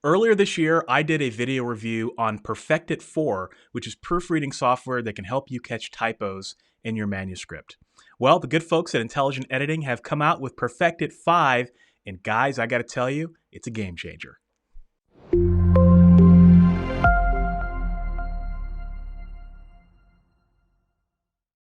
Earlier this year, I did a video review on PerfectIt 4, which is proofreading software that can help you catch typos in your manuscript. Well, the good folks at Intelligent Editing have come out with PerfectIt 5, and guys, I gotta tell you, it's a game changer.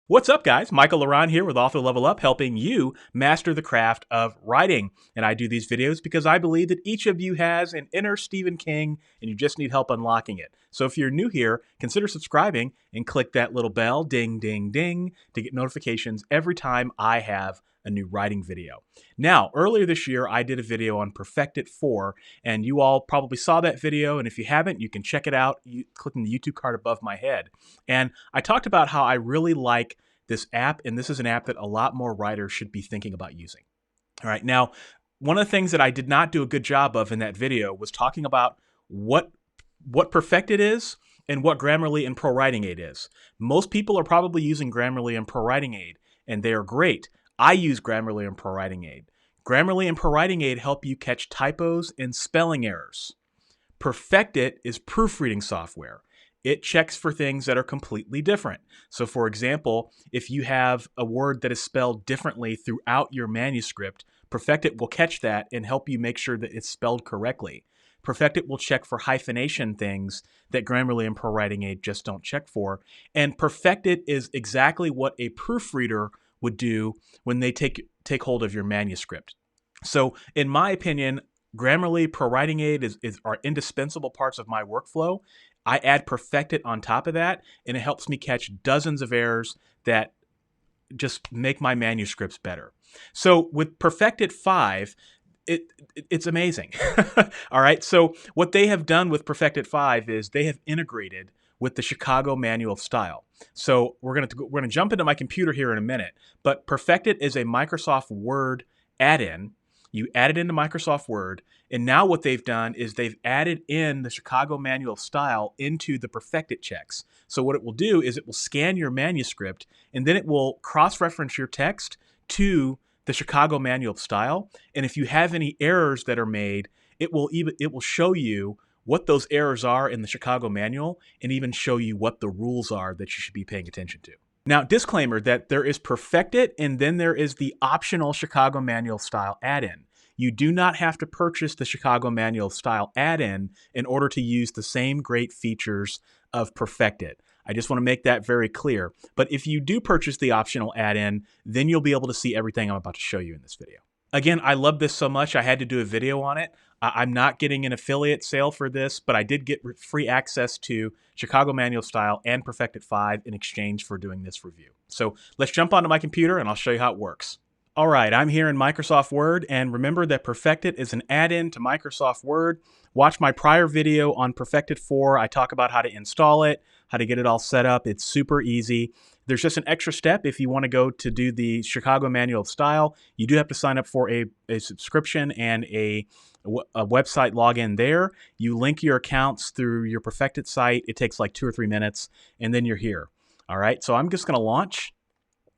What's up, guys? Michael Laron here with Author Level Up, helping you master the craft of writing. And I do these videos because I believe that each of you has an inner Stephen King, and you just need help unlocking it. So if you're new here, consider subscribing and click that little bell, ding, ding, ding, to get notifications every time I have a new writing video. Now, earlier this year, I did a video on PerfectIt 4, and you all probably saw that video, and if you haven't, you can check it out clicking the YouTube card above my head. And I talked about how I really like this app, and this is an app that a lot more writers should be thinking about using. All right, now, one of the things that I did not do a good job of in that video was talking about what PerfectIt is and what Grammarly and ProWriting Aid is. Most people are probably using Grammarly and ProWriting Aid, and they are great. I use Grammarly and ProWriting Aid. Grammarly and ProWriting Aid help you catch typos and spelling errors. PerfectIt is proofreading software. It checks for things that are completely different. So for example, if you have a word that is spelled differently throughout your manuscript, PerfectIt will catch that and help you make sure that it's spelled correctly. PerfectIt will check for hyphenation things that Grammarly and ProWriting Aid just don't check for. And PerfectIt is exactly what a proofreader would do when they take hold of your manuscript. So in my opinion, Grammarly, ProWriting Aid are indispensable parts of my workflow. I add PerfectIt on top of that, and it helps me catch dozens of errors that just make my manuscripts better. So with PerfectIt 5, it's amazing. All right, so what they have done with PerfectIt 5 is they have integrated with the Chicago Manual of Style. So we're gonna jump into my computer here in a minute, but PerfectIt is a Microsoft Word add-in. You add it into Microsoft Word, and now what they've done is they've added in the Chicago Manual of Style into the PerfectIt checks. So what it will do is it will scan your manuscript, and then it will cross-reference your text to the Chicago Manual of Style. And if you have any errors that are made, it will show you what those errors are in the Chicago Manual, and even show you what the rules are that you should be paying attention to. Now, disclaimer that there is PerfectIt, and then there is the optional Chicago Manual Style add-in. You do not have to purchase the Chicago Manual Style add-in in order to use the same great features of PerfectIt. I just want to make that very clear. But if you do purchase the optional add-in, then you'll be able to see everything I'm about to show you in this video. Again, I love this so much, I had to do a video on it. I'm not getting an affiliate sale for this, but I did get free access to Chicago Manual Style and PerfectIt 5 in exchange for doing this review. So let's jump onto my computer and I'll show you how it works. All right, I'm here in Microsoft Word, and remember that PerfectIt is an add-in to Microsoft Word. Watch my prior video on PerfectIt 4. I talk about how to install it, how to get it all set up. It's super easy. There's just an extra step if you want to go to do the Chicago Manual of Style. You do have to sign up for a subscription and a website login there. You link your accounts through your PerfectIt site. It takes like 2 or 3 minutes, and then you're here. All right, so I'm just going to launch,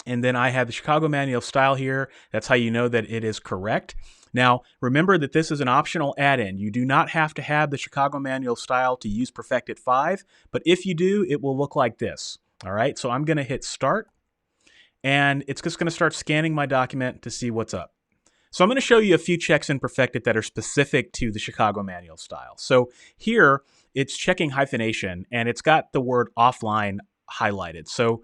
and then I have the Chicago Manual of Style here. That's how you know that it is correct. Now, remember that this is an optional add-in. You do not have to have the Chicago Manual of Style to use PerfectIt 5, but if you do, it will look like this. All right, so I'm going to hit Start, and it's just going to start scanning my document to see what's up. So I'm going to show you a few checks in PerfectIt that are specific to the Chicago Manual of Style. So here, it's checking hyphenation, and it's got the word offline highlighted. So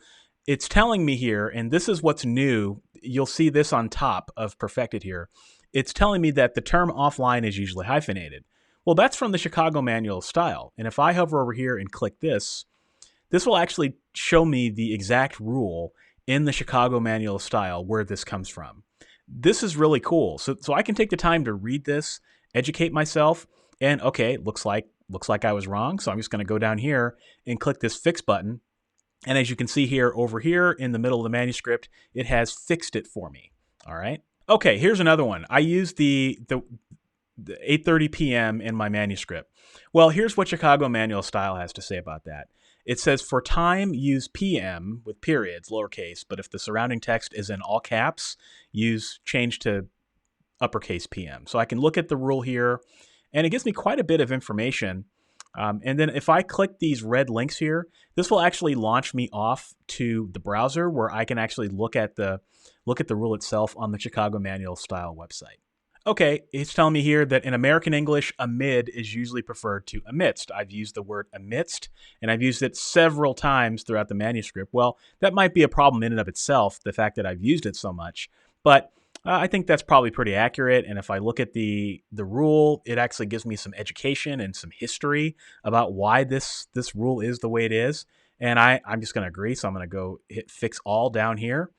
it's telling me here, and this is what's new. You'll see this on top of PerfectIt here. It's telling me that the term offline is usually hyphenated. Well, that's from the Chicago Manual of Style. And if I hover over here and click this will actually show me the exact rule in the Chicago Manual of Style where this comes from. This is really cool. So I can take the time to read this, educate myself, and okay, looks like I was wrong. So I'm just going to go down here and click this Fix button. And as you can see here, over here in the middle of the manuscript, it has fixed it for me. All right. Okay, here's another one. I used the 8:30 p.m. in my manuscript. Well, here's what Chicago Manual of Style has to say about that. It says, for time, use PM with periods, lowercase, but if the surrounding text is in all caps, change to uppercase PM. So I can look at the rule here, and it gives me quite a bit of information. And then if I click these red links here, this will actually launch me off to the browser where I can actually look at the rule itself on the Chicago Manual Style website. Okay, it's telling me here that in American English, amid is usually preferred to amidst. I've used the word amidst, and I've used it several times throughout the manuscript. Well, that might be a problem in and of itself, the fact that I've used it so much, but I think that's probably pretty accurate. And if I look at the rule, it actually gives me some education and some history about why this rule is the way it is. And I'm just going to agree, so I'm going to go hit fix all down here.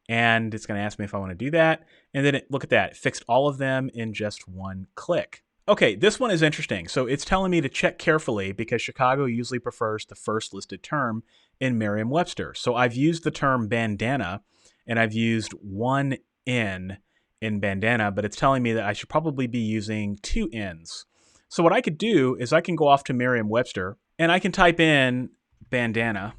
And it's going to ask me if I want to do that. And then look at that. It fixed all of them in just one click. Okay, this one is interesting. So it's telling me to check carefully because Chicago usually prefers the first listed term in Merriam-Webster. So I've used the term bandana, and I've used one N in bandana, but it's telling me that I should probably be using two N's. So what I could do is I can go off to Merriam-Webster, and I can type in bandana.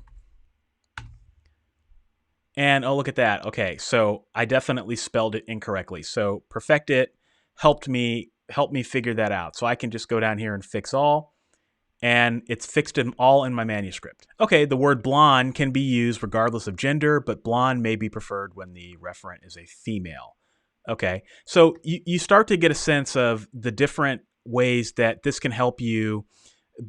And oh, look at that. Okay, so I definitely spelled it incorrectly. So PerfectIt helped me figure that out. So I can just go down here and fix all, and it's fixed them all in my manuscript. Okay, the word blonde can be used regardless of gender, but blonde may be preferred when the referent is a female. Okay, so you start to get a sense of the different ways that this can help you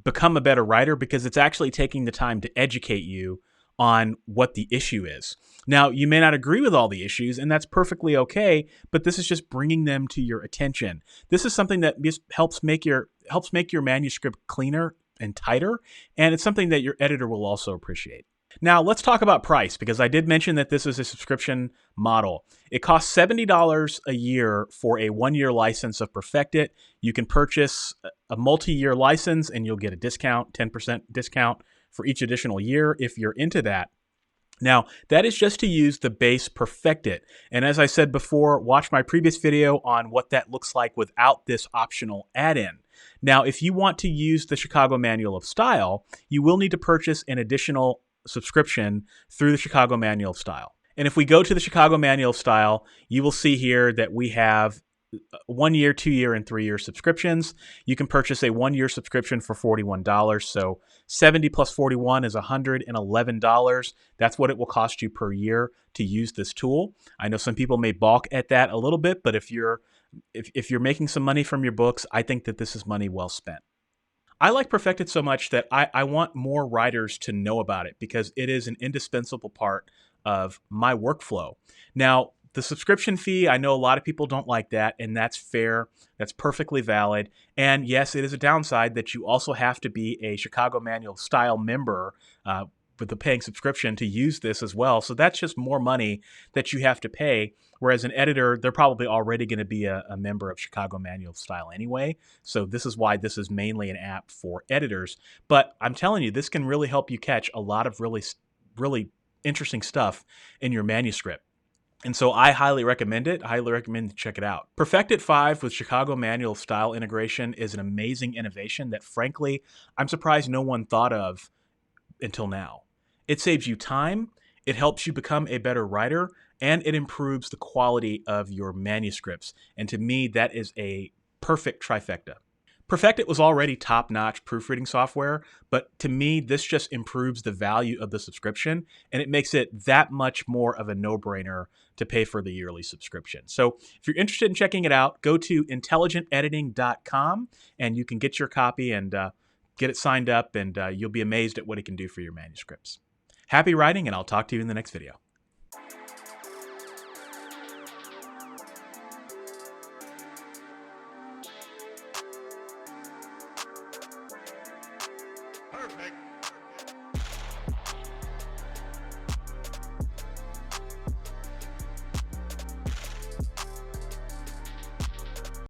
become a better writer because it's actually taking the time to educate you on what the issue is. Now, you may not agree with all the issues, and that's perfectly okay, but this is just bringing them to your attention. This is something that just helps make your manuscript cleaner and tighter, and it's something that your editor will also appreciate. Now, let's talk about price, because I did mention that this is a subscription model. It costs $70 a year for a one-year license of PerfectIt. You can purchase a multi-year license, and you'll get a discount, 10% discount for each additional year if you're into that. Now, that is just to use the base PerfectIt. And as I said before, watch my previous video on what that looks like without this optional add-in. Now, if you want to use the Chicago Manual of Style, you will need to purchase an additional subscription through the Chicago Manual of Style. And if we go to the Chicago Manual of Style, you will see here that we have 1 year, 2 year, and 3 year subscriptions. You can purchase a 1 year subscription for $41. So 70 plus 41 is $111. That's what it will cost you per year to use this tool. I know some people may balk at that a little bit, but if you're making some money from your books, I think that this is money well spent. I like PerfectIt so much that I want more writers to know about it because it is an indispensable part of my workflow. Now, the subscription fee, I know a lot of people don't like that, and that's fair. That's perfectly valid. And yes, it is a downside that you also have to be a Chicago Manual Style member with the paying subscription to use this as well. So that's just more money that you have to pay. Whereas an editor, they're probably already going to be a member of Chicago Manual Style anyway. So this is why this is mainly an app for editors. But I'm telling you, this can really help you catch a lot of really, really interesting stuff in your manuscript. And so I highly recommend it. I highly recommend to check it out. PerfectIt 5 with Chicago Manual Style integration is an amazing innovation that, frankly, I'm surprised no one thought of until now. It saves you time, it helps you become a better writer, and it improves the quality of your manuscripts. And to me, that is a perfect trifecta. PerfectIt was already top-notch proofreading software, but to me, this just improves the value of the subscription, and it makes it that much more of a no-brainer to pay for the yearly subscription. So if you're interested in checking it out, go to intelligentediting.com, and you can get your copy and get it signed up, and you'll be amazed at what it can do for your manuscripts. Happy writing, and I'll talk to you in the next video. Perfect.